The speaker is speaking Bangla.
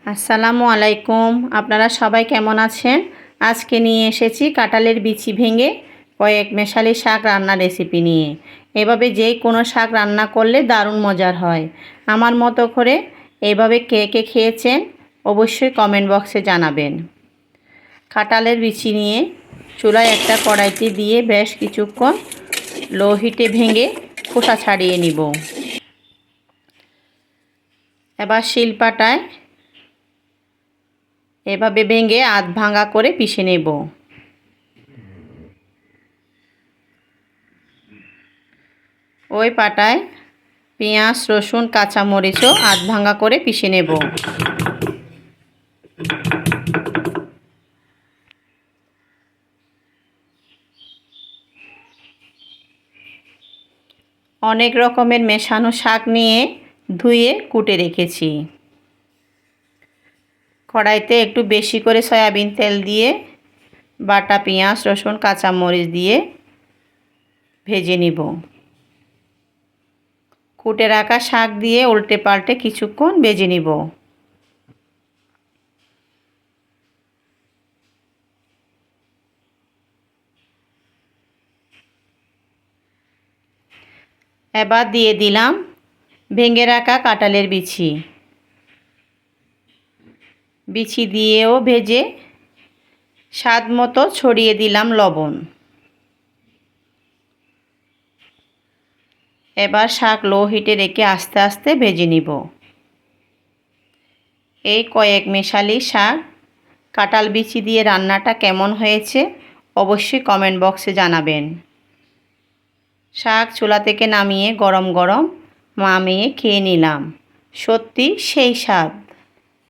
আসসালামু আলাইকুম। আপনারা সবাই কেমন আছেন? আজকে নিয়ে এসেছি কাঁঠালের বিচি ভেঙে কয়েক মেশালি শাক রান্নার রেসিপি নিয়ে। এভাবে যে কোনো শাক রান্না করলে দারুণ মজার হয়। আমার মতো করে এভাবে কে কে খেয়েছেন অবশ্যই কমেন্ট বক্সে জানাবেন। কাঁঠালের বিচি নিয়ে চুলায় একটা কড়াইতে দিয়ে বেশ কিছুক্ষণ লো হিটে ভেঙে খোসা ছাড়িয়ে নিব। এবার শিলপাটায় এভাবে ভেঙে আধ ভাঙা করে পিষে নেব। ওই পাটায় পেঁয়াজ, রসুন, কাঁচামরিচও আধ ভাঙা করে পিষে নেব। অনেক রকমের মেশানো শাক নিয়ে ধুয়ে কুটে রেখেছি। কড়াইতে একটু বেশি করে সয়াবিন তেল দিয়ে বাটা পেঁয়াজ, রসুন, কাঁচামরিচ দিয়ে ভেজে নিব। কুটে রাখা শাক দিয়ে উল্টে পাল্টে কিছুক্ষণ ভেজে নিব। এবার দিয়ে দিলাম ভেঙে রাখা কাঁঠালের বিচি। বিচি দিয়েও ভেজে স্বাদ মতো ছড়িয়ে দিলাম লবণ। এবার শাক লো হিটে রেখে আস্তে আস্তে ভেজে নিব। এই কয়েক মেশালি শাক কাঁঠাল বিচি দিয়ে রান্নাটা কেমন হয়েছে অবশ্যই কমেন্ট বক্সে জানাবেন। শাক চুলা থেকে নামিয়ে গরম গরম খেয়ে নিলাম। সত্যি সেই স্বাদ।